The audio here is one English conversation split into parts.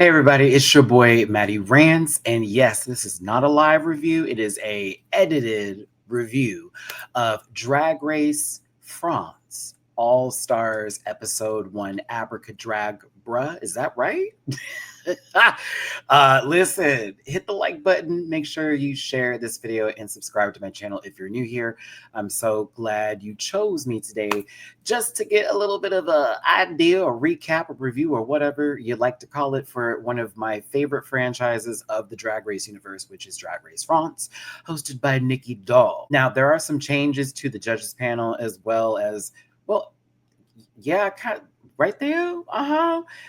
Hey everybody, it's your boy Matty-Rants, and yes, this is not a live review. It is a edited review of Drag Race France All Stars Episode 1 Abracadabra. Is that right? Listen, hit the like button. Make sure you share this video and subscribe to my channel if you're new here. I'm so glad you chose me today just to get a little bit of an idea or recap or review or whatever you'd like to call it for one of my favorite franchises of the Drag Race universe, which is Drag Race France, hosted by Nikki Doll. Now, there are some changes to the judges panel as well as, well, yeah, kind of right there,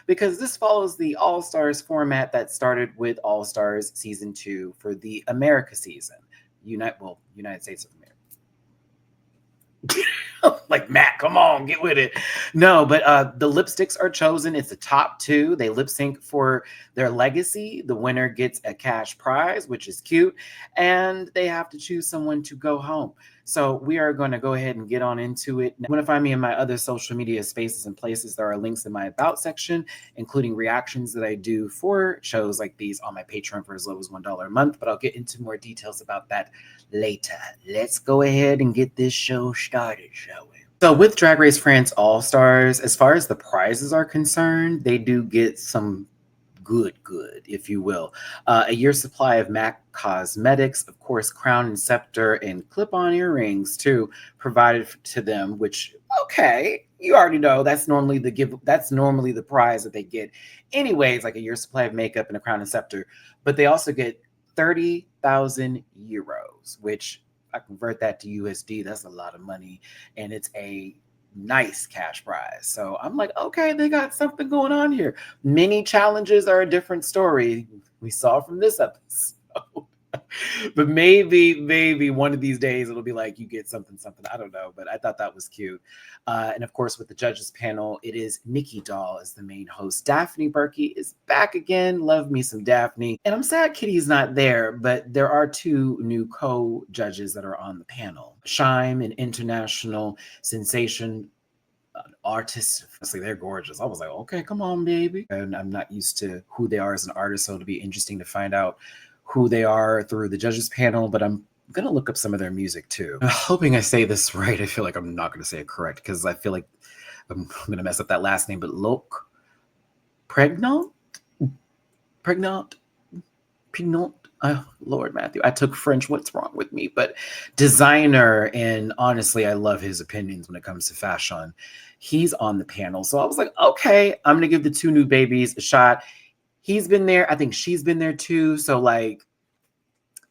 because this follows the All Stars format that started with All Stars season 2 for the America season, United States of America. Like, Matt, come on, get with it. No, but the lipsticks are chosen. It's the top 2. They lip sync for their legacy. The winner gets a cash prize, which is cute, and they have to choose someone to go home. So we are going to go ahead and get on into it. Now, you want to find me in my other social media spaces and places. There are links in my About section, including reactions that I do for shows like these on my Patreon for as low as $1 a month, but I'll get into more details about that later. Let's go ahead and get this show started, shall we? So with Drag Race France All Stars, as far as the prizes are concerned, they do get some good, if you will. A year's supply of MAC cosmetics, of course, crown and scepter, and clip-on earrings too, provided to them, which, okay, you already know that's normally the prize that they get. Anyways, like a year's supply of makeup and a crown and scepter. But they also get 30,000 euros, which I convert that to USD, that's a lot of money, and it's a nice cash prize. So I'm like, okay, they got something going on here. Mini challenges are a different story. We saw from this episode. But maybe one of these days it'll be like you get something. I don't know, but I thought that was cute. And of course, with the judges panel, it is Nikki Doll as the main host. Daphne Berkey is back again. Love me some Daphne. And I'm sad Kitty's not there, but there are 2 new co-judges that are on the panel. Shime, an international sensation artist. Honestly, they're gorgeous. I was like, okay, come on, baby. And I'm not used to who they are as an artist, so it'll be interesting to find out who they are through the judges panel, but I'm gonna look up some of their music too. I'm hoping I say this right. I feel like I'm not gonna say it correct because I feel like I'm gonna mess up that last name, but Loc Pregnant. Oh, Lord Matthew, I took French. What's wrong with me? But designer, and honestly, I love his opinions when it comes to fashion. He's on the panel. So I was like, okay, I'm going to give the 2 new babies a shot. He's been there. I think she's been there too. So like,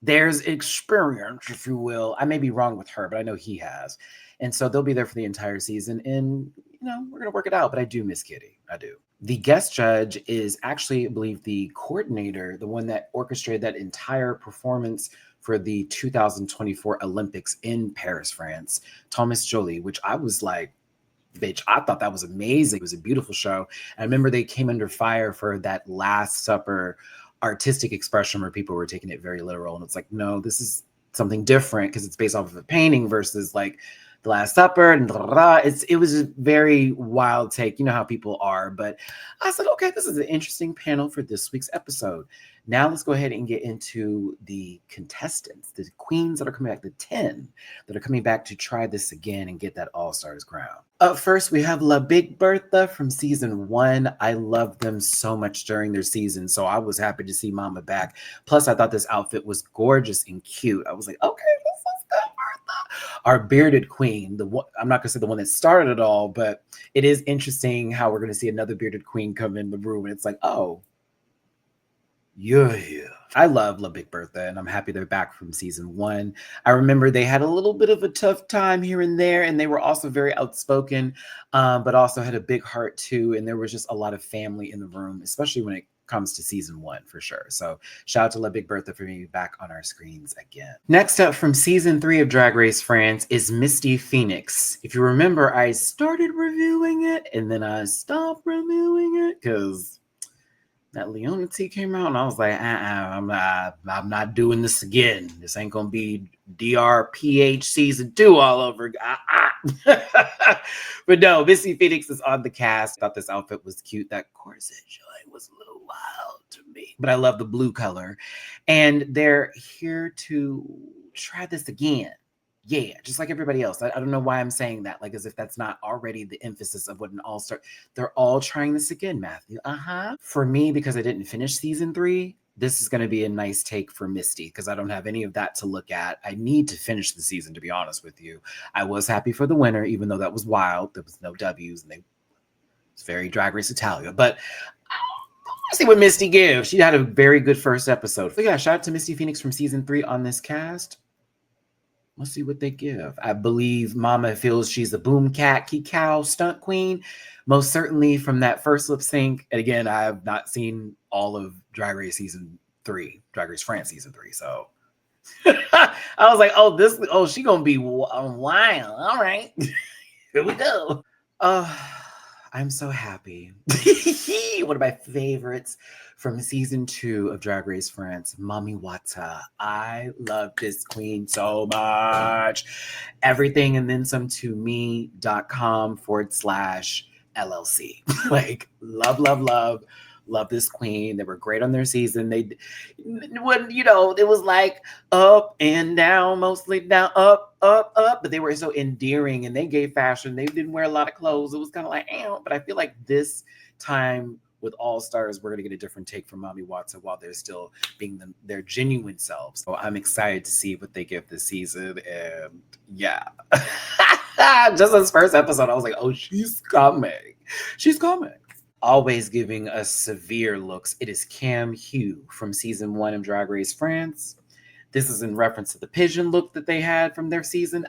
there's experience, if you will. I may be wrong with her, but I know he has. And so they'll be there for the entire season. And, we're going to work it out. But I do miss Kitty. I do. The guest judge is actually, I believe, the coordinator, the one that orchestrated that entire performance for the 2024 Olympics in Paris, France, Thomas Joly, which I was like, bitch, I thought that was amazing. It was a beautiful show. I remember they came under fire for that Last Supper artistic expression where people were taking it very literal. And it's like, no, this is something different because it's based off of a painting versus like the Last Supper and it was a very wild take. You know how people are. But I said, okay, this is an interesting panel for this week's episode. Now let's go ahead and get into the contestants, the queens that are coming back, the 10 that are coming back to try this again and get that All-Stars crown. Up first, we have La Big Bertha from season 1. I loved them so much during their season, so I was happy to see Mama back. Plus, I thought this outfit was gorgeous and cute. I was like, okay, this is good, Bertha. Our bearded queen, I'm not going to say the one that started it all, but it is interesting how we're going to see another bearded queen come in the room, and it's like, oh, you're here. I love La Big Bertha, and I'm happy they're back from season 1. I remember they had a little bit of a tough time here and there, and they were also very outspoken, but also had a big heart too, and there was just a lot of family in the room, especially when it comes to season 1 for sure. So shout out to La Big Bertha for being back on our screens again. Next up from season 3 of Drag Race France is Misty Phoenix. If you remember, I started reviewing it, and then I stopped reviewing it because that Leonity came out, and I was like, I'm not doing this again. This ain't gonna be DRPH season 2 all over. But no, Misty Phoenix is on the cast. I thought this outfit was cute. That corset joint was a little wild. me, but I love the blue color. And they're here to try this again. Yeah, just like everybody else. I don't know why I'm saying that, like as if that's not already the emphasis of what an all-star. They're all trying this again, Matthew. For me, because I didn't finish season 3, this is going to be a nice take for Misty because I don't have any of that to look at. I need to finish the season, to be honest with you. I was happy for the winner, even though that was wild. There was no W's, and it's very Drag Race Italia. But I want to see what Misty gives. She had a very good first episode. But yeah, shout out to Misty Phoenix from season 3 on this cast. Let's see what they give. I believe Mama feels she's a boom cat, key cow, stunt queen. Most certainly from that first lip sync. And again, I have not seen all of Drag Race season 3, Drag Race France season 3. So I was like, she gonna be wild. All right, here we go. I'm so happy. One of my favorites from season 2 of Drag Race France, Mami Wata. I love this queen so much. Everything and then some to me.com/LLC. Like, love this queen. They were great on their season. It was like up and down, mostly down, up, but they were so endearing and they gave fashion. They didn't wear a lot of clothes. It was kind of like, but I feel like this time with All Stars, we're going to get a different take from Mami Watson while they're still being their genuine selves. So I'm excited to see what they give this season. And yeah, just this first episode, I was like, oh, she's coming. She's coming. Always giving us severe looks. It is Cam Hugh from season 1 of Drag Race France. This is in reference to the pigeon look that they had from their season.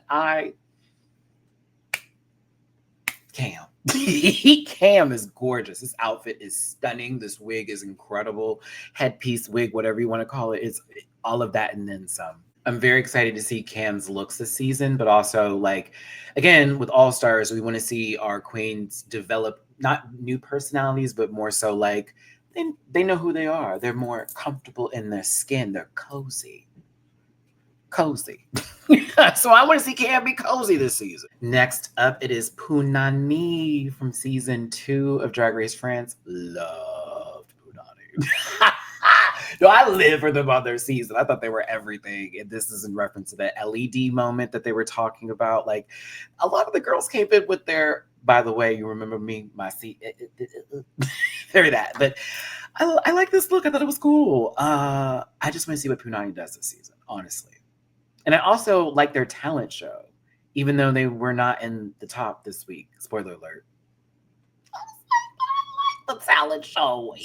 Cam. Cam is gorgeous. This outfit is stunning. This wig is incredible. Headpiece, wig, whatever you want to call it. It's all of that and then some. I'm very excited to see Cam's looks this season, but also, like, again, with All Stars, we want to see our queens develop not new personalities, but more so like they know who they are. They're more comfortable in their skin. They're cozy. So I want to see Cam be cozy this season. Next up, it is Punani from season 2 of Drag Race France. Loved Punani. No, I live for them on their season. I thought they were everything. And this is in reference to the LED moment that they were talking about. Like, a lot of the girls came in with their, by the way, you remember me, my seat. Very that. But I like this look. I thought it was cool. I just want to see what Punani does this season, honestly. And I also like their talent show, even though they were not in the top this week. Spoiler alert. The talent show.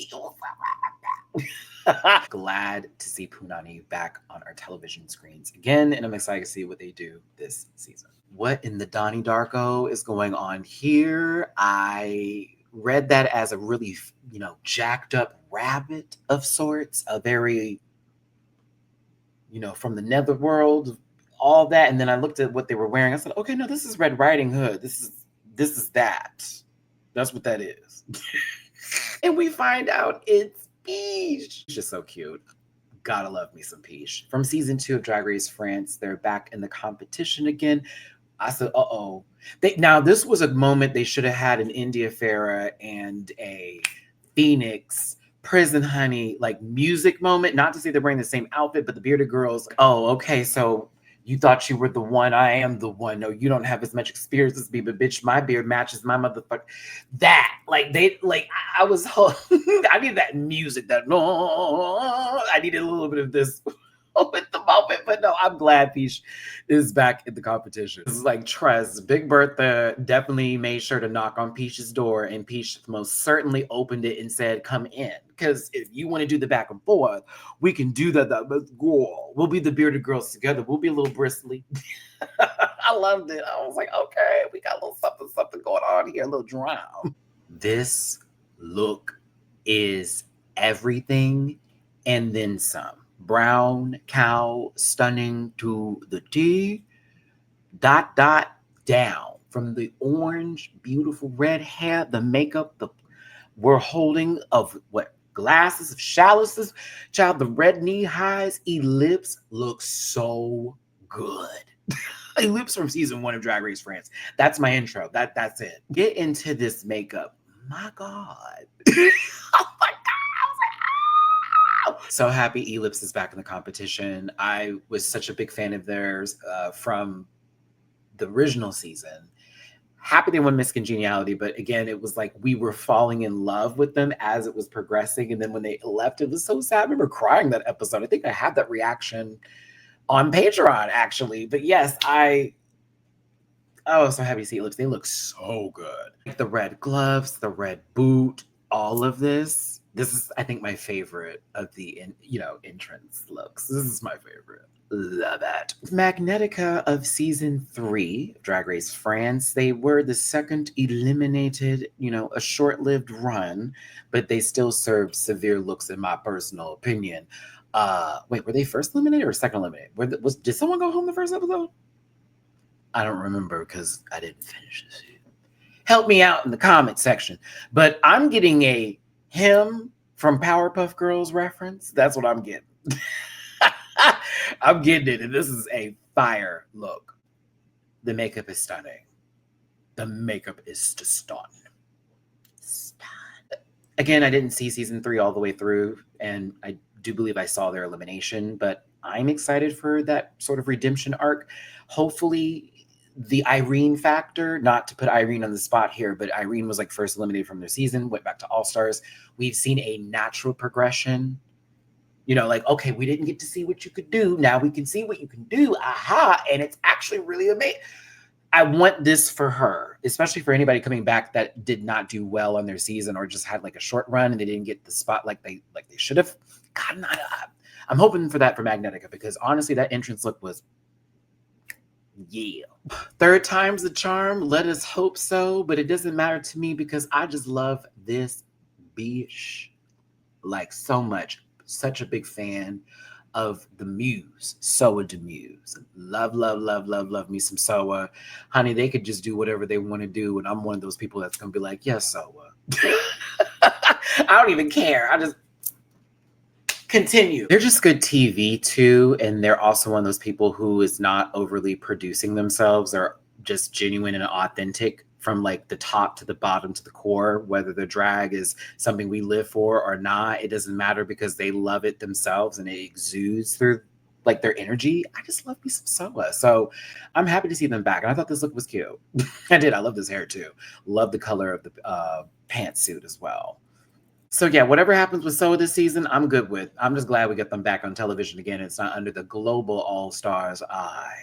Glad to see Punani back on our television screens again, and I'm excited to see what they do this season. What in the Donnie Darko is going on here? I read that as a really, jacked up rabbit of sorts, a very, from the netherworld, all that. And then I looked at what they were wearing. I said, okay, no, this is Red Riding Hood. This is that. That's what that is. And we find out it's Peach. She's just so cute. Gotta love me some Peach. From season 2 of Drag Race France, they're back in the competition again. I said, uh-oh. Now, this was a moment they should have had an India Farah and a Phoenix Prison Honey, like, music moment. Not to say they're wearing the same outfit, but the bearded girls, oh, okay, so you thought you were the one. I am the one. No, you don't have as much experience as me, but bitch, my beard matches my motherfucker. That, like, I was, I need that music, that, no, I needed a little bit of this at the moment, but no, I'm glad Peach is back in the competition. This is like Trez. Big Bertha definitely made sure to knock on Peach's door, and Peach most certainly opened it and said, come in. Because if you want to do the back and forth, we can do that. We'll be the bearded girls together. We'll be a little bristly. I loved it. I was like, okay, we got a little something going on here, a little drama. This look is everything and then some. Brown cow, stunning to the T, ... down. From the orange, beautiful red hair, the makeup, we're holding of what glasses of chalices, child, the red knee highs, ellipse looks so good. Ellipse from season 1 of Drag Race France. That's my intro. That's it. Get into this makeup. My God. Oh my God. So happy Ellipse is back in the competition. I was such a big fan of theirs from the original season. Happy they won Miss Congeniality, but again, it was like we were falling in love with them as it was progressing. And then when they left, it was so sad. I remember crying that episode. I think I had that reaction on Patreon, actually. But yes, so happy to see Ellipse. They look so good. Like the red gloves, the red boot, all of this. This is, I think, my favorite of the entrance looks. This is my favorite. Love it. Magnetica of season 3 of Drag Race France. They were the second eliminated, a short-lived run, but they still served severe looks in my personal opinion. Wait, were they first eliminated or second eliminated? Did someone go home the first episode? I don't remember because I didn't finish this. Help me out in the comment section. But I'm getting a him from Powerpuff Girls reference. That's what I'm getting. I'm getting it. And this is a fire look. The makeup is stunning. The makeup is just stunning. Again, I didn't see season 3 all the way through, and I do believe I saw their elimination, but I'm excited for that sort of redemption arc. Hopefully, the Irene factor, not to put Irene on the spot here, but Irene was like first eliminated from their season, went back to All Stars. We've seen a natural progression. Okay, we didn't get to see what you could do. Now we can see what you can do. Aha. And it's actually really amazing. I want this for her, especially for anybody coming back that did not do well on their season or just had like a short run and they didn't get the spot like they should have. God, I'm hoping for that for Magnetica because honestly, that entrance look was, yeah. Third time's the charm. Let us hope so, but it doesn't matter to me because I just love this bitch like so much. Such a big fan of the Muse, Soa Demuse. Love, love, love, love, love me some Soa. Honey, they could just do whatever they want to do, and I'm one of those people that's going to be like, yes, Soa. I don't even care. I just continue. They're just good TV, too, and they're also one of those people who is not overly producing themselves. They're just genuine and authentic from like the top to the bottom to the core, whether the drag is something we live for or not, it doesn't matter because they love it themselves and it exudes through like their energy. I just love me some Soa. So I'm happy to see them back. And I thought this look was cute. I did. I love this hair too. Love the color of the pantsuit as well. So yeah, whatever happens with Soa this season, I'm good with. I'm just glad we get them back on television again. It's not under the global all-stars eye.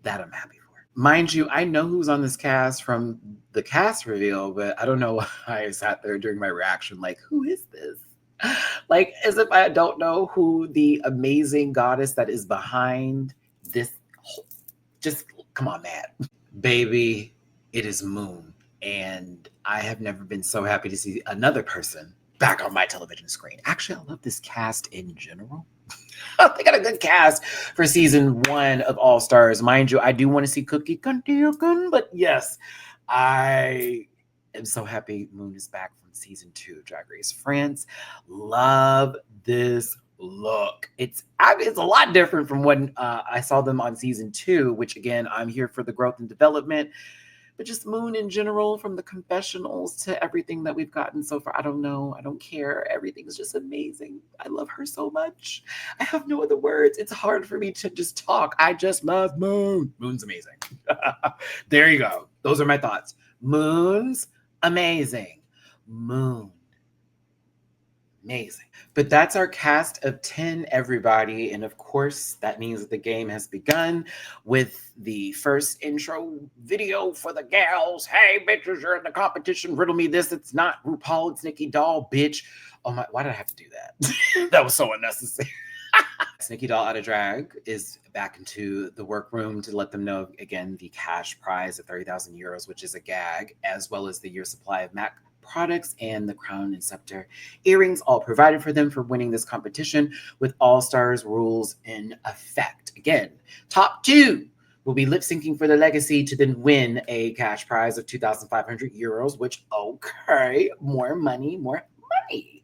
That I'm happy for. Mind you, I know who's on this cast from the cast reveal, but I don't know why I sat there during my reaction like, who is this? Like, as if I don't know who the amazing goddess that is behind this. Just, come on, Matt. Baby, it is Moon. And I have never been so happy to see another person back on my television screen. Actually, I love this cast in general. They got a good cast for season 1 of All Stars. Mind you, I do want to see Cookie Kundiokun, but yes, I am so happy Moon is back from season 2 of Drag Race France. Love this look. It's a lot different from when I saw them on season 2, which again, I'm here for the growth and development. But just Moon in general, from the confessionals to everything that we've gotten so far. I don't know. I don't care. Everything's just amazing. I love her so much. I have no other words. It's hard for me to just talk. I just love Moon. Moon's amazing. There you go. Those are my thoughts. Moon's amazing. Moon. Amazing. But that's our cast of 10, everybody. And of course, that means that the game has begun with the first intro video for the gals. Hey, bitches, you're in the competition. Riddle me this. It's not RuPaul. It's Nikki Doll, bitch. Oh my, why did I have to do that? That was so unnecessary. Nikki Doll out of drag is back into the workroom to let them know, again, the cash prize of 30,000 euros, which is a gag, as well as the year supply of MAC products and the crown and scepter earrings, all provided for them for winning this competition with All Stars rules in effect. Again, top 2 will be lip syncing for the legacy to then win a cash prize of 2,500 euros, which, okay, more money, more money.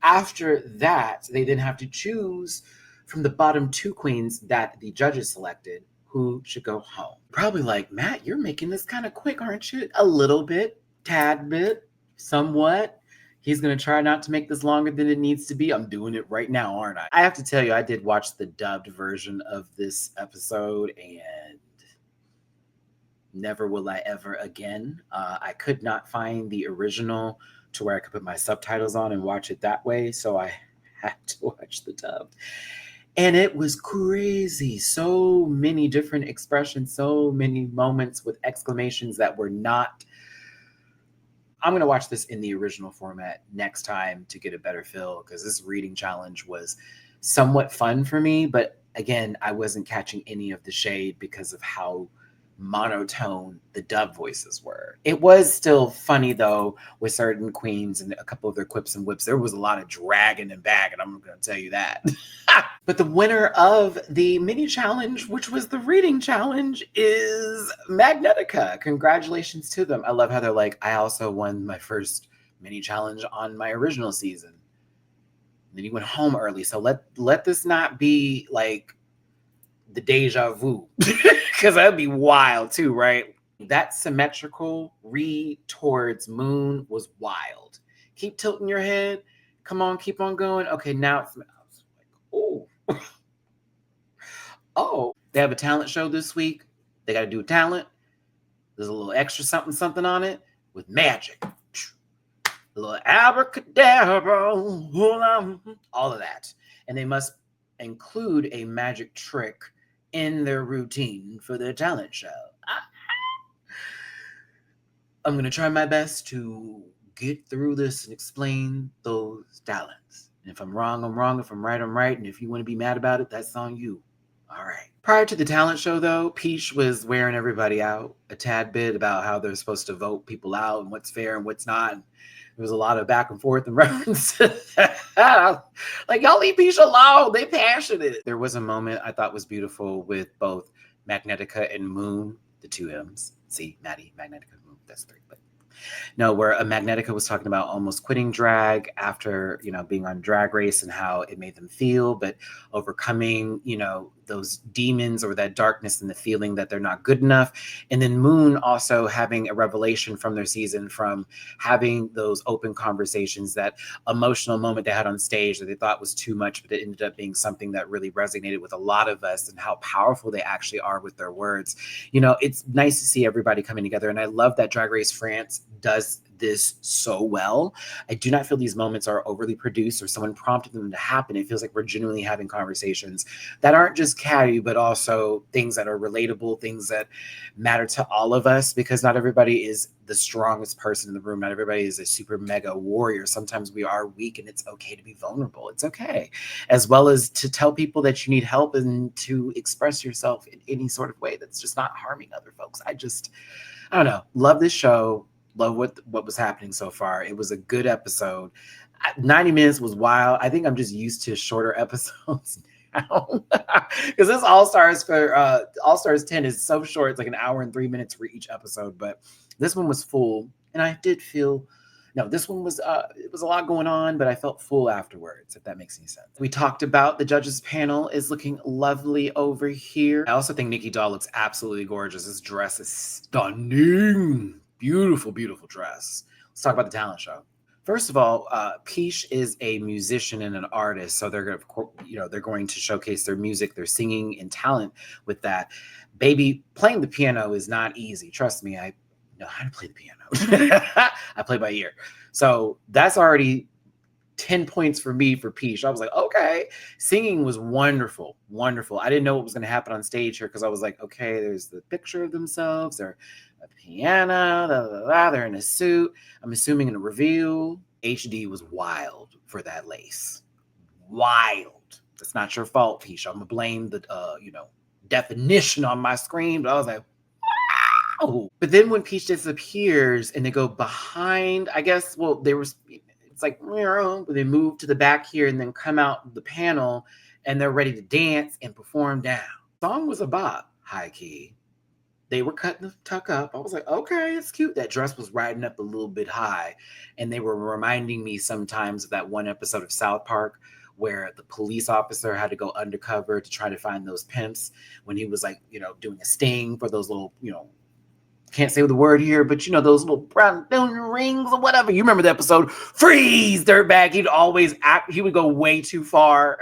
After that, they then have to choose from the bottom 2 queens that the judges selected who should go home. Probably like, Matt, you're making this kind of quick, aren't you? A little bit, tad bit. Somewhat. He's going to try not to make this longer than it needs to be. I'm doing it right now, aren't I? I have to tell you, I did watch the dubbed version of this episode, and never will I ever again. I could not find the original to where I could put my subtitles on and watch it that way, so I had to watch the dubbed. And it was crazy. So many different expressions, so many moments with exclamations that were not. I'm going to watch this in the original format next time to get a better feel, because this reading challenge was somewhat fun for me. But again, I wasn't catching any of the shade because of how monotone the dub voices were. It was still funny though with certain queens and a couple of their quips and whips. There was a lot of dragging and bagging, I'm going to tell you that. But the winner of the mini challenge, which was the reading challenge, is Magnetica. Congratulations to them. I love how they're like, I also won my first mini challenge on my original season. And then you went home early. So let this not be like the deja vu, because that'd be wild too, right? That symmetrical read towards Moon was wild. Keep tilting your head. Come on, keep on going. Okay, now it's like, oh. Oh, they have a talent show this week. They got to do a talent. There's a little extra something on it with magic. A little abracadabra, all of that. And they must include a magic trick in their routine for their talent show. I'm going to try my best to get through this and explain those talents. And if I'm wrong, I'm wrong. If I'm right, I'm right. And if you want to be mad about it, that's on you. All right. Prior to the talent show, though, Peach was wearing everybody out a tad bit about how they're supposed to vote people out and what's fair and what's not. And there was a lot of back and forth in reference to that. Like, y'all leave Peach alone. They passionate. There was a moment I thought was beautiful with both Magnetica and Moon, the two M's. See, Matty, Magnetica, Moon, that's three. But no, where a Magnetica was talking about almost quitting drag after, being on Drag Race and how it made them feel, but overcoming, those demons or that darkness and the feeling that they're not good enough. And then Moon also having a revelation from their season, from having those open conversations, that emotional moment they had on stage that they thought was too much, but it ended up being something that really resonated with a lot of us, and how powerful they actually are with their words. It's nice to see everybody coming together. And I love that Drag Race France does this so well. I do not feel these moments are overly produced or someone prompted them to happen. It feels like we're genuinely having conversations that aren't just catty, but also things that are relatable, things that matter to all of us, because not everybody is the strongest person in the room. Not everybody is a super mega warrior. Sometimes we are weak, and it's okay to be vulnerable. It's okay. As well as to tell people that you need help and to express yourself in any sort of way that's just not harming other folks. I don't know. Love this show. Love what was happening so far. It was a good episode. 90 minutes was wild. I think I'm just used to shorter episodes now, because this All-Stars 10 is so short. It's like an hour and 3 minutes for each episode, but this one was full, and I did feel. No, this one was it was a lot going on, but I felt full afterwards, if that makes any sense. We talked about the judges panel is looking lovely over here. I also think Nikki Doll looks absolutely gorgeous. This dress is stunning. Beautiful, beautiful dress. Let's talk about the talent show. First of all, Peach is a musician and an artist, so they're going to showcase their music, their singing, and talent with that. Baby, playing the piano is not easy. Trust me, I know how to play the piano. I play by ear, so that's already 10 points for me for Peach. I was like, okay. Singing was wonderful, wonderful. I didn't know what was going to happen on stage here, because I was like, okay, there's the picture of themselves, they're a piano, they're in a suit. I'm assuming in a reveal. HD was wild for that lace. Wild. That's not your fault, Peach. I'm going to blame the, definition on my screen, but I was like, wow. But then when Peach disappears and they go behind, I guess, well, it's like, but they move to the back here and then come out the panel, and they're ready to dance and perform down. The song was a bop, high key. They were cutting the tuck up. I was like, okay, it's cute. That dress was riding up a little bit high. And they were reminding me sometimes of that one episode of South Park where the police officer had to go undercover to try to find those pimps, when he was like, doing a sting for those little, can't say the word here, but you know, those little brown rings or whatever. You remember the episode, Freeze, Dirtbag. He'd always act, he would go way too far.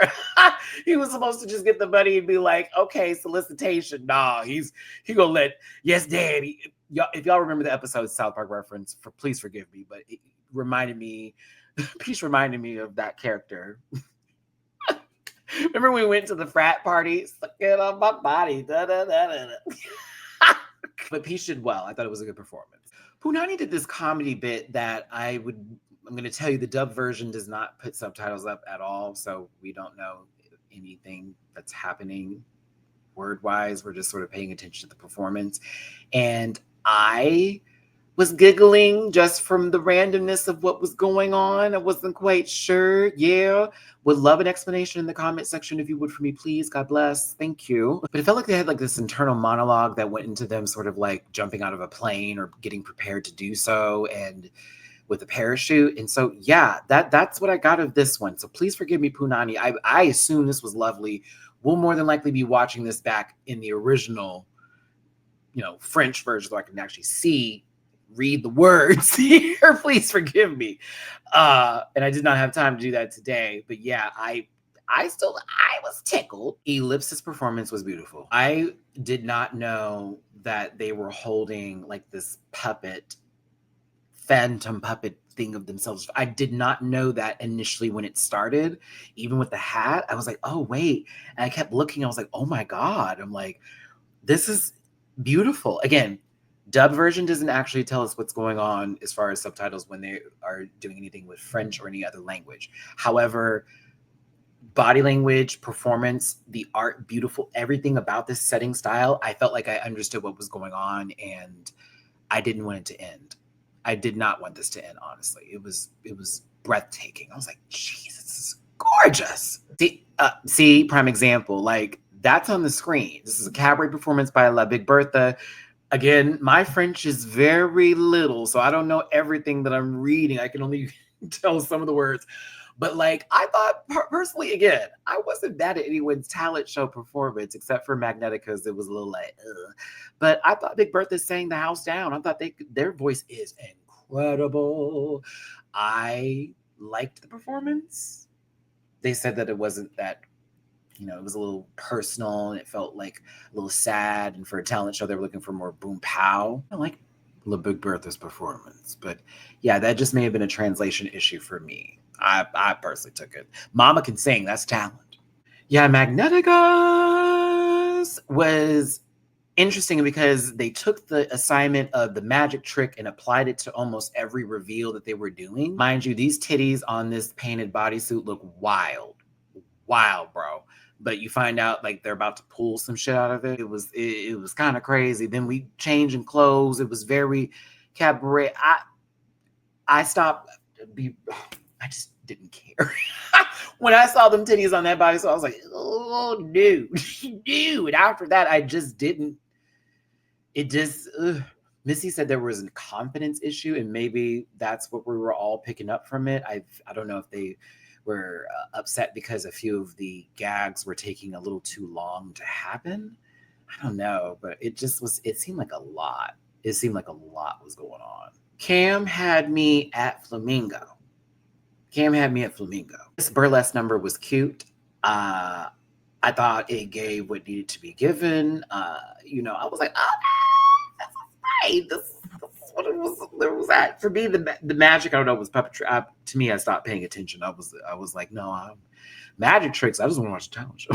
He was supposed to just get the money and be like, okay, solicitation. Nah, he gonna let, yes, daddy. Y'all, if y'all remember the episode South Park reference, please forgive me, but it reminded me, Peach reminded me of that character. Remember when we went to the frat party? Suck it on my body. Da, da, da, da, da. But Peach did well. I thought it was a good performance. Punani did this comedy bit that I'm going to tell you the dub version does not put subtitles up at all. So we don't know anything that's happening word-wise. We're just sort of paying attention to the performance. And I was giggling just from the randomness of what was going on. I wasn't quite sure. Yeah. Would love an explanation in the comment section if you would for me, please. God bless. Thank you. But it felt like they had like this internal monologue that went into them sort of like jumping out of a plane or getting prepared to do so and with a parachute. And so, yeah, that's what I got of this one. So please forgive me, Punani. I assume this was lovely. We'll more than likely be watching this back in the original, French version so I can actually read the words here. Please forgive me. And I did not have time to do that today. But yeah, I was tickled. Ellipsis' performance was beautiful. I did not know that they were holding like this phantom puppet thing of themselves. I did not know that initially when it started, even with the hat. I was like, oh, wait. And I kept looking. I was like, oh my God. I'm like, this is beautiful. Again, dub version doesn't actually tell us what's going on as far as subtitles when they are doing anything with French or any other language. However, body language, performance, the art, beautiful, everything about this setting style, I felt like I understood what was going on and I didn't want it to end. I did not want this to end, honestly. It was breathtaking. I was like, Jesus, this is gorgeous. See, prime example, like that's on the screen. This is a cabaret performance by La Big Bertha. Again, my French is very little, so I don't know everything that I'm reading. I can only tell some of the words. But like, I thought personally, again, I wasn't mad at anyone's talent show performance except for Magnetica's. It was a little like, ugh. But I thought Big Bertha sang the house down. I thought their voice is incredible. I liked the performance. They said that it wasn't that, it was a little personal and it felt like a little sad. And for a talent show, they were looking for more boom pow. I like La Big Bertha's performance, but yeah, that just may have been a translation issue for me. I personally took it. Mama can sing, that's talent. Yeah, Magnetica's was interesting because they took the assignment of the magic trick and applied it to almost every reveal that they were doing. Mind you, these titties on this painted bodysuit look wild. Wild, bro. But you find out like they're about to pull some shit out of it. It was kind of crazy. Then we change in clothes. It was very cabaret. I stopped. I just didn't care. When I saw them titties on that body, so I was like, oh no, no. And after that, I just didn't. It just. Missy said there was a confidence issue, and maybe that's what we were all picking up from it. I don't know if they were upset because a few of the gags were taking a little too long to happen. I don't know, but it seemed like a lot. It seemed like a lot was going on. Cam had me at Flamingo. This burlesque number was cute. I thought it gave what needed to be given. I was like, oh, that's right. This is what it was at. For me, the magic, I don't know, was puppetry. To me, I stopped paying attention. I was like, no, magic tricks. I just want to watch the talent show.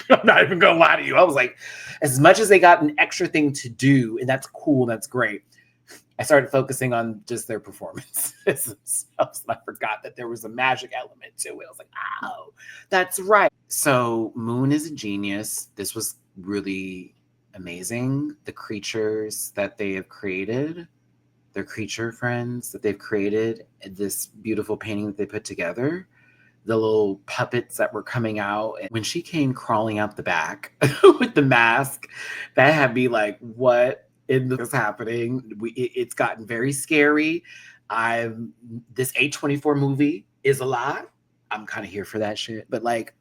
I'm not even gonna lie to you. I was like, as much as they got an extra thing to do, and that's cool, that's great. I started focusing on just their performance themselves. I forgot that there was a magic element to it. I was like, oh, that's right. So Moon is a genius. This was really amazing. The creatures that they have created, their creature friends that they've created, this beautiful painting that they put together, the little puppets that were coming out. And when she came crawling out the back with the mask, that had me like, what is happening? It's gotten very scary. This A24 movie is a lot. I'm kind of here for that shit. But like,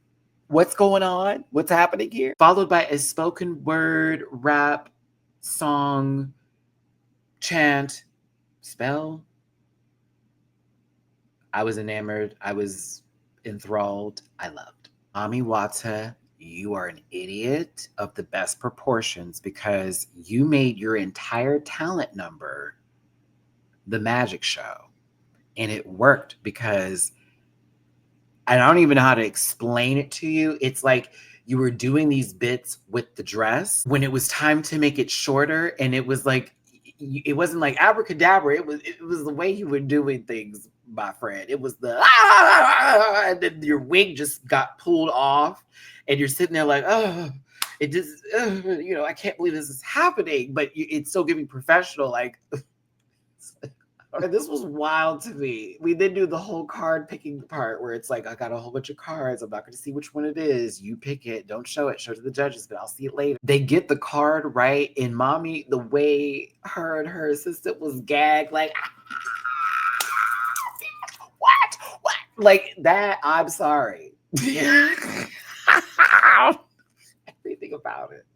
what's going on? What's happening here? Followed by a spoken word rap song chant, spell. I was enamored. I was enthralled. I loved. Mami Wata, you are an idiot of the best proportions because you made your entire talent number the magic show. And it worked because I don't even know how to explain it to you. It's like you were doing these bits with the dress when it was time to make it shorter, and it was like it wasn't like abracadabra. It was the way you were doing things, my friend. It was the and then your wig just got pulled off, and you're sitting there like, oh, it just I can't believe this is happening, but it's still giving professional like. This was wild to me. We did do the whole card picking part where it's like, I got a whole bunch of cards. I'm not going to see which one it is. You pick it. Don't show it. Show it to the judges, but I'll see it later. They get the card right. And Mommy, the way her and her assistant was gagged, like, what? Like that, I'm sorry. Everything about it.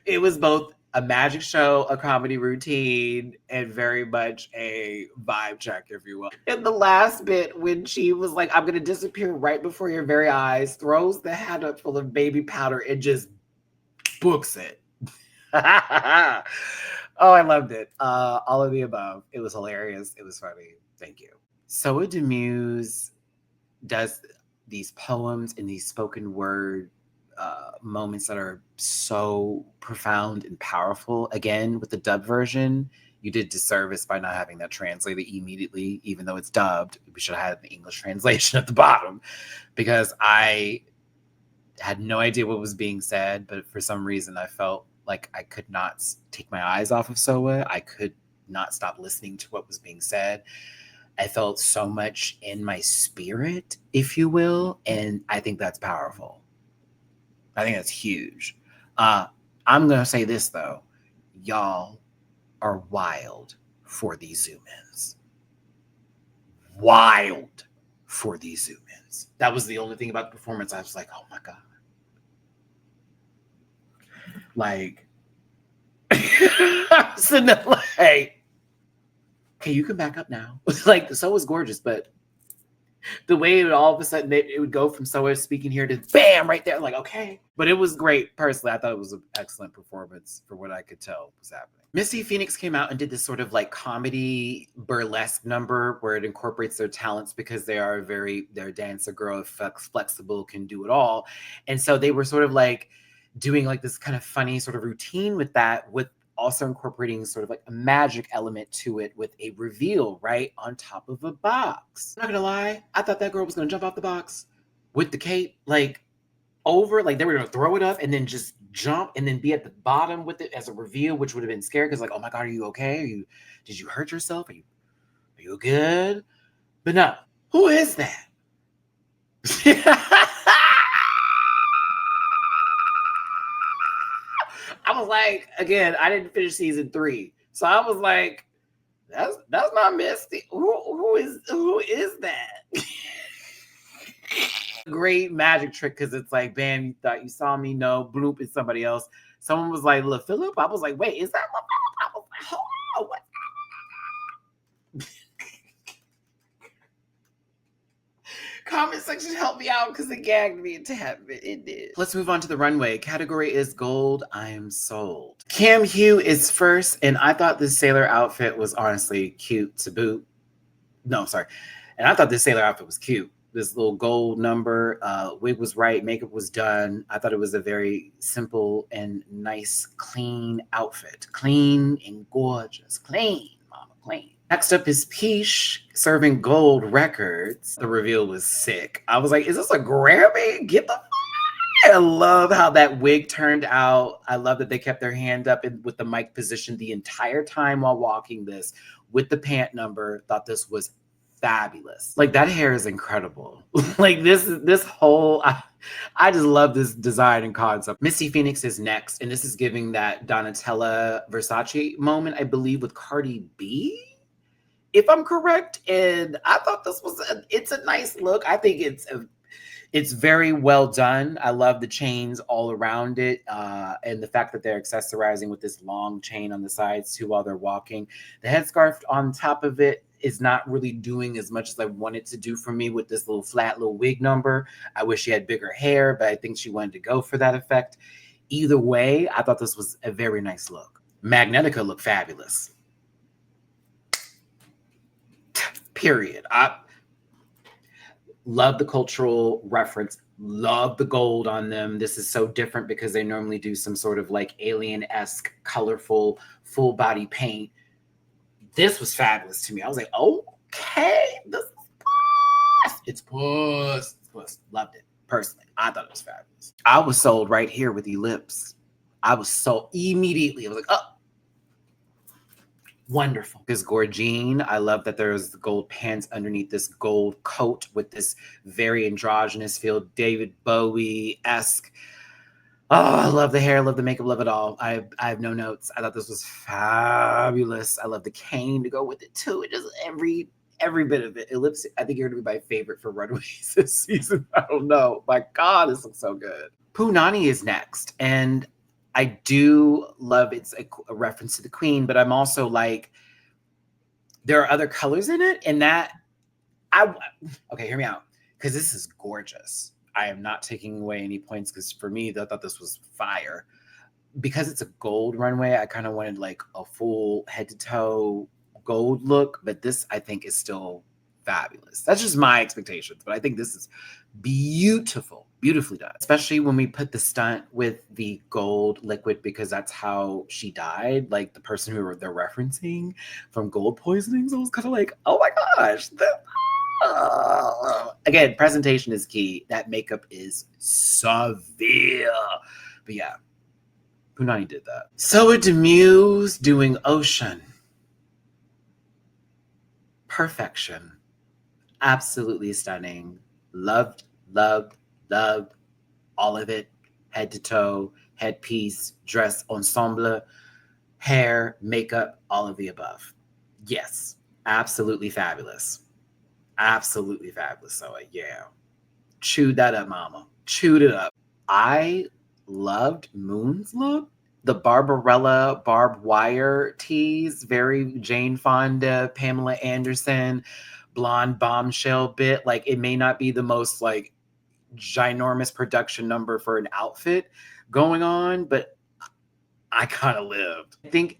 It was both a magic show, a comedy routine, and very much a vibe check, if you will. In the last bit, when she was like, I'm going to disappear right before your very eyes, throws the hat up full of baby powder and just books it. Oh, I loved it. All of the above. It was hilarious. It was funny. Thank you. Soa Demuse does these poems and these spoken word moments that are so profound and powerful. Again, with the dub version, you did disservice by not having that translated immediately, even though it's dubbed. We should have had the English translation at the bottom, because I had no idea what was being said, but for some reason I felt like I could not take my eyes off of Soa. I could not stop listening to what was being said. I felt so much in my spirit, if you will, and I think that's powerful. I think that's huge. I'm going to say this, though. Y'all are wild for these zoom-ins. Wild for these zoom-ins. That was the only thing about the performance. I was like, oh, my God. Like, sitting there like, okay, you can back up now. Like, Soa's gorgeous, but the way it would all of a sudden it would go from Soa speaking here to bam right there, like, okay. But it was great. Personally, I thought it was an excellent performance for what I could tell was happening. Misty Phoenix came out and did this sort of like comedy burlesque number where it incorporates their talents because they're a dancer girl, flexible, can do it all. And so they were sort of like doing like this kind of funny sort of routine with that, with also incorporating sort of like a magic element to it with a reveal right on top of a box. I'm not gonna lie, I thought that girl was gonna jump off the box with the cape, like over, like they were gonna throw it up and then just jump and then be at the bottom with it as a reveal, which would have been scary because like, oh my God, are you okay? Did you hurt yourself? Are you good? But no, who is that? I was like, again, I didn't finish season 3. So I was like, that's not Misty. Who is that? Great magic trick, because it's like, bam, you thought you saw me, no, bloop, it's somebody else. Someone was like, look, Philip. I was like, wait, is that my mom? I was like, hold on, what? Comment section help me out because it gagged me into heaven. It did. Let's move on to the runway. Category is gold. I am sold. Cam Hugh is first, and I thought this sailor outfit was honestly cute to boot. No, sorry. And I thought this sailor outfit was cute. This little gold number, wig was right, makeup was done. I thought it was a very simple and nice, clean outfit. Clean and gorgeous. Clean, mama, clean. Next up is Peach serving gold records. The reveal was sick. I was like, is this a Grammy? Get the I love how that wig turned out. I love that they kept their hand up with the mic position the entire time while walking this with the pant number. Thought this was fabulous. Like that hair is incredible. Like this whole, I just love this design and concept. Misty Phoenix is next, and this is giving that Donatella Versace moment, I believe, with Cardi B, if I'm correct. And I thought this was it's a nice look. I think It's very well done. I love the chains all around it, and the fact that they're accessorizing with this long chain on the sides too while they're walking. The headscarf on top of it is not really doing as much as I wanted to do for me with this little flat little wig number. I wish she had bigger hair, but I think she wanted to go for that effect. Either way, I thought this was a very nice look. Magnetica looked fabulous. Period. I love the cultural reference. Love the gold on them. This is so different because they normally do some sort of like alien-esque, colorful, full body paint. This was fabulous to me. I was like, okay, this is puss. It's puss. It's puss. Loved it. Personally, I thought it was fabulous. I was sold right here with Lips. I was sold immediately. I was like, oh, wonderful. This gorgine. I love that there's gold pants underneath this gold coat with this very androgynous feel, David Bowie-esque. Oh, I love the hair, love the makeup, love it all. I have no notes. I thought this was fabulous. I love the cane to go with it too. It just every bit of it. Lipsync, I think you're gonna be my favorite for runways this season. I don't know. My God, this looks so good. Punani is next, and I do love it's a reference to the queen, but I'm also like, there are other colors in it, and that okay, hear me out, because this is gorgeous. I am not taking away any points because for me, I thought this was fire. Because it's a gold runway, I kind of wanted like a full head to toe gold look, but this I think is still fabulous. That's just my expectations, but I think this is beautiful, beautifully done, especially when we put the stunt with the gold liquid because that's how she died, like the person who they're referencing from gold poisoning. So it was kind of like, oh my gosh, again, presentation is key. That makeup is severe. But yeah, Punani did that. So it Demuse doing Ocean. Perfection. Absolutely stunning. Loved, loved, loved all of it. Head to toe, headpiece, dress ensemble, hair, makeup, all of the above. Yes, absolutely fabulous. Absolutely fabulous. So yeah, chewed that up, mama. Chewed it up. I loved Moon's look. The Barbarella barbed wire tees, very Jane Fonda, Pamela Anderson, blonde bombshell bit. Like it may not be the most like ginormous production number for an outfit going on, but I kind of lived.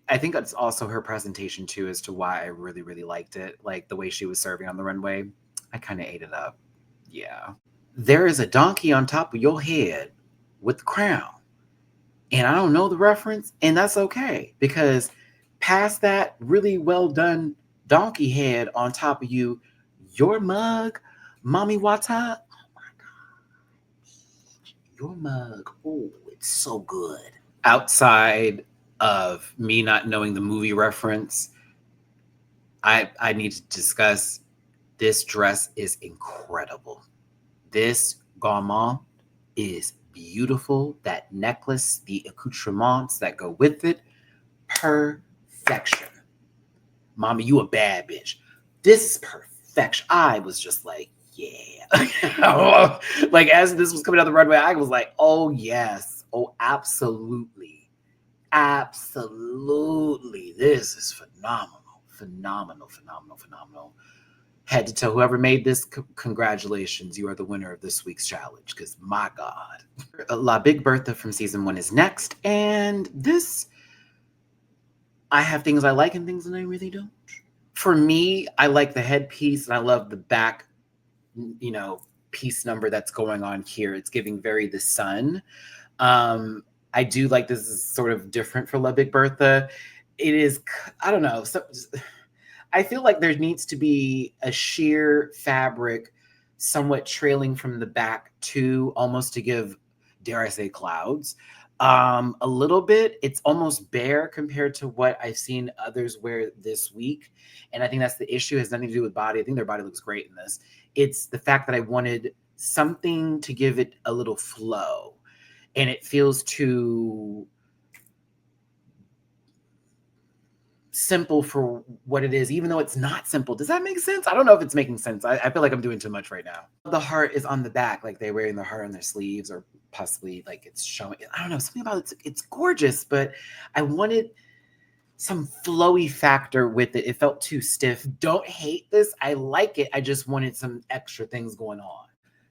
I think it's also her presentation too as to why I really, really liked it. Like the way she was serving on the runway. I kind of ate it up. Yeah. There is a donkey on top of your head with the crown. And I don't know the reference, and that's okay because past that really well done donkey head on top of you, your mug, Mommy Wata, oh my God, your mug, oh, it's so good. Outside of me not knowing the movie reference, I need to discuss this dress is incredible. This garment is beautiful. That necklace, the accoutrements that go with it, perfection. Mommy, you a bad bitch. This is perfection. I was just like, yeah. Like as this was coming down the runway, I was like, oh yes. Oh, absolutely. Absolutely. This is phenomenal. Phenomenal, phenomenal, phenomenal. Head to toe, whoever made this, congratulations. You are the winner of this week's challenge because my God. La Big Bertha from season 1 is next. And this, I have things I like and things that I really don't. For me, I like the headpiece and I love the back, piece number that's going on here. It's giving very the sun. I do like this is sort of different for La Big Bertha. It is, I don't know. So I feel like there needs to be a sheer fabric somewhat trailing from the back to almost to give, dare I say, clouds. A little bit. It's almost bare compared to what I've seen others wear this week. And I think that's the issue. It has nothing to do with body. I think their body looks great in this. It's the fact that I wanted something to give it a little flow. And it feels too simple for what it is, even though it's not simple. Does that make sense? I don't know if it's making sense. I feel like I'm doing too much right now. The heart is on the back, like they're wearing the heart on their sleeves, or possibly like it's showing. I don't know, something about it's gorgeous, but I wanted some flowy factor with it. It felt too stiff. Don't hate this. I like it. I just wanted some extra things going on.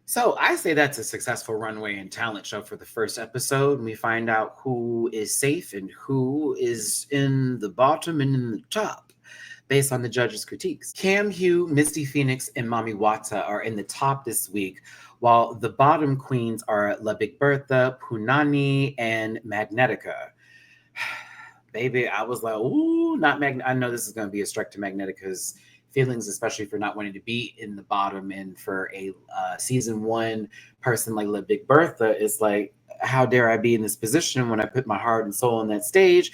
So I say that's a successful runway and talent show for the first episode. We find out who is safe and who is in the bottom and in the top based on the judges' critiques. Cam Hugh, Misty Phoenix, and Mami Wata are in the top this week, while the bottom queens are La Big Bertha, Punani, and Magnetica. Baby, I was like, ooh, not I know this is going to be a strike to Magnetica's feelings, especially for not wanting to be in the bottom. And for a season 1 person like La Big Bertha, it's like, how dare I be in this position when I put my heart and soul on that stage?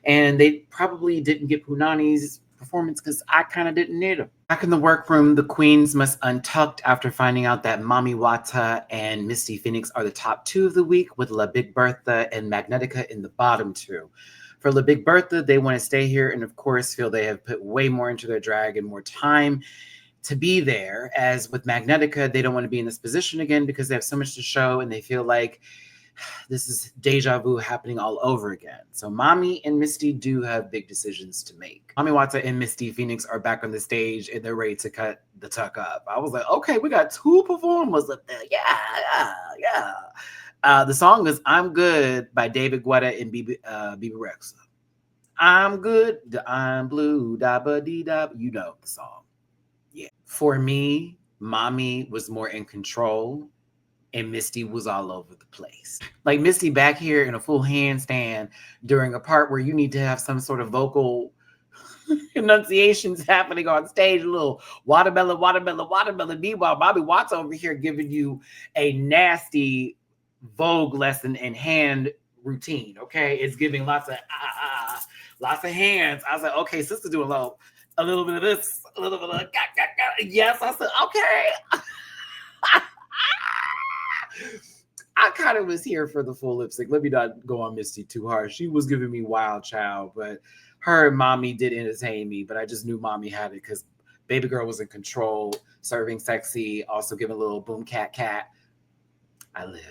And they probably didn't get Punani's performance because I kind of didn't need him. Back in the workroom, the queens must untuck after finding out that Mami Wata and Misty Phoenix are the top 2 of the week, with La Big Bertha and Magnetica in the bottom 2. For La Big Bertha, they want to stay here and, of course, feel they have put way more into their drag and more time to be there. As with Magnetica, they don't want to be in this position again because they have so much to show and they feel like this is deja vu happening all over again. So Mami and Misty do have big decisions to make. Mami Wata and Misty Phoenix are back on the stage and they're ready to cut the tuck up. I was like, okay, we got 2 performers up there. Yeah. The song is I'm Good by David Guetta and Bebe Rexha. I'm good, I'm blue, da ba dee da. You know the song. Yeah. For me, Mami was more in control and Misty was all over the place. Like Misty back here in a full handstand during a part where you need to have some sort of vocal enunciations happening on stage, a little watermelon. Meanwhile, Bobby Watts over here giving you a nasty Vogue lesson in hand routine. Okay, it's giving lots of lots of hands. I was like, okay, sister, do a little bit of this, a little bit of yes. I said, okay. I kind of was here for the full lip sync. Let me not go on Misty too hard. She was giving me wild child, but her and Mami did entertain me. But I just knew Mami had it because Baby Girl was in control, serving sexy, also giving a little boom cat. I lived.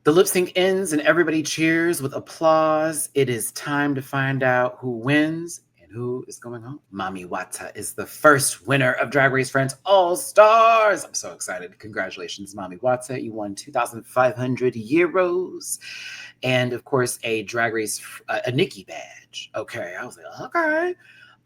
The lip sync ends and everybody cheers with applause. It is time to find out who wins and who is going home. Mami Wata is the first winner of Drag Race France All Stars. I'm so excited. Congratulations, Mami Wata. You won 2,500 euros. And of course, a Drag Race, a Nikki badge. Okay. I was like, okay.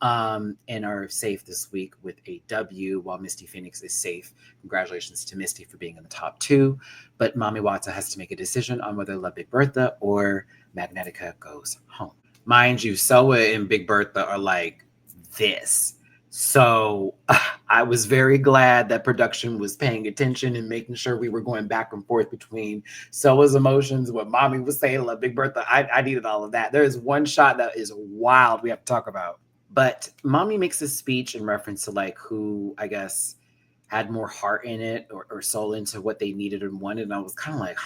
And are safe this week with a W, while Misty Phoenix is safe. Congratulations to Misty for being in the top 2. But Mami Wata has to make a decision on whether La Big Bertha or Magnetica goes home. Mind you, Soa and Big Bertha are like this. So I was very glad that production was paying attention and making sure we were going back and forth between Soa's emotions, what Mami was saying, La Big Bertha. I needed all of that. There is one shot that is wild we have to talk about. But Mami makes a speech in reference to like who, I guess, had more heart in it or soul into what they needed and wanted. And I was kind of like,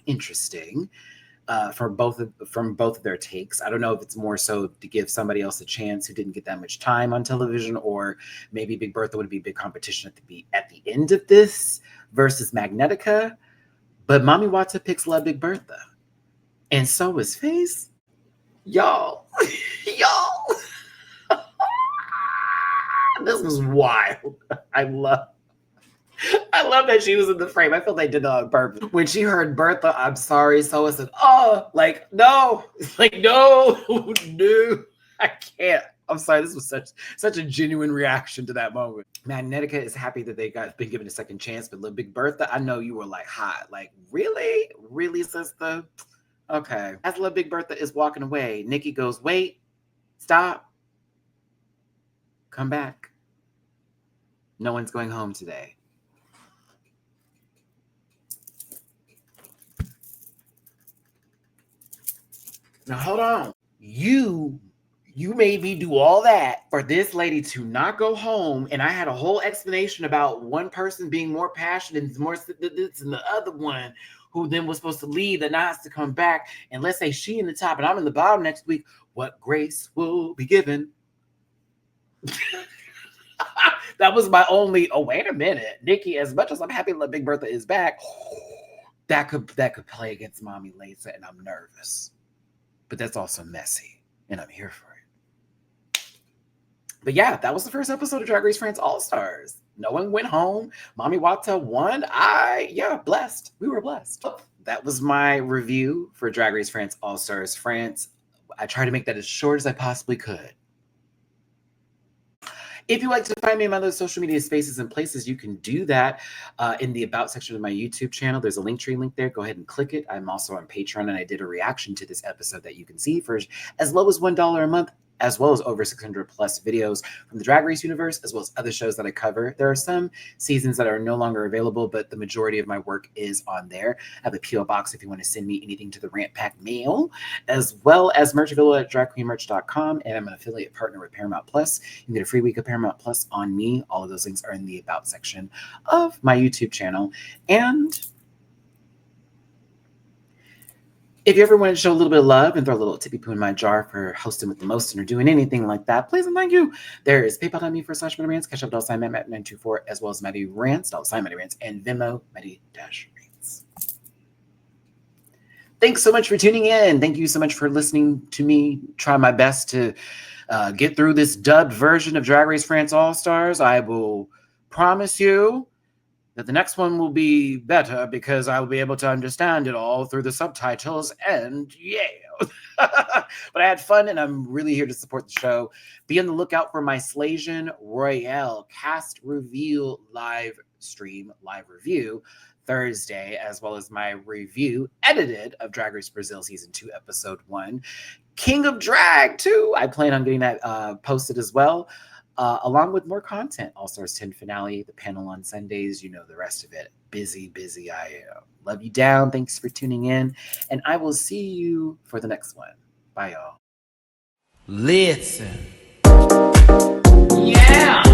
interesting. From both of their takes. I don't know if it's more so to give somebody else a chance who didn't get that much time on television, or maybe Big Bertha would be big competition at the end of this versus Magnetica. But Mami Wata picks La Big Bertha. And so is Face. Y'all. This was wild. I love that she was in the frame. I feel they did that on purpose. When she heard Bertha, I'm sorry, so I said, oh, like, no, no, I can't. I'm sorry. This was such a genuine reaction to that moment. Magnetica is happy that they been given a second chance, but Big Bertha, I know you were like hot. Like, really, sister? Okay. As Big Bertha is walking away, Nikki goes, wait, stop, come back. No one's going home today. Now, hold on. You made me do all that for this lady to not go home. And I had a whole explanation about one person being more passionate and more this and the other one who then was supposed to leave and not to come back. And let's say she in the top and I'm in the bottom next week. What grace will be given That was my only, oh, wait a minute. Nikki, as much as I'm happy that Big Bertha is back, that could play against Mommy Lisa, and I'm nervous. But that's also messy, and I'm here for it. But yeah, that was the first episode of Drag Race France All-Stars. No one went home. Mommy Wata won. Blessed. We were blessed. That was my review for Drag Race France All-Stars France. I tried to make that as short as I possibly could. If you'd like to find me in my other social media spaces and places, you can do that in the About section of my YouTube channel. There's a Linktree link there. Go ahead and click it. I'm also on Patreon, and I did a reaction to this episode that you can see for as low as $1 a month, as well as over 600 plus videos from the Drag Race universe, as well as other shows that I cover. There are some seasons that are no longer available, but the majority of my work is on there. I have a P.O. box if you want to send me anything to the Rant Pack mail, as well as merch available at dragqueenmerch.com, and I'm an affiliate partner with Paramount Plus. You can get a free week of Paramount Plus on me. All of those links are in the About section of my YouTube channel. And if you ever want to show a little bit of love and throw a little tippy poo in my jar for hosting with the most or doing anything like that, please and thank you. There is paypal.me/MattyRants, Cash App $Matt924, as well as MattyRants, $MattyRants, and Venmo, Matty-Rants. Thanks so much for tuning in. Thank you so much for listening to me try my best to get through this dubbed version of Drag Race France All-Stars. I will promise you that the next one will be better because I will be able to understand it all through the subtitles, and yeah. But I had fun, and I'm really here to support the show. Be on the lookout for my Slasian Royale cast reveal live review Thursday, as well as my review edited of Drag Race Brazil Season 2, Episode 1. King of Drag, too. I plan on getting that posted as well. Along with more content, All-Stars 10 finale, the panel on Sundays, you know the rest of it. Busy I am. Love you down. Thanks for tuning in. And I will see you for the next one. Bye, y'all. Listen. Yeah.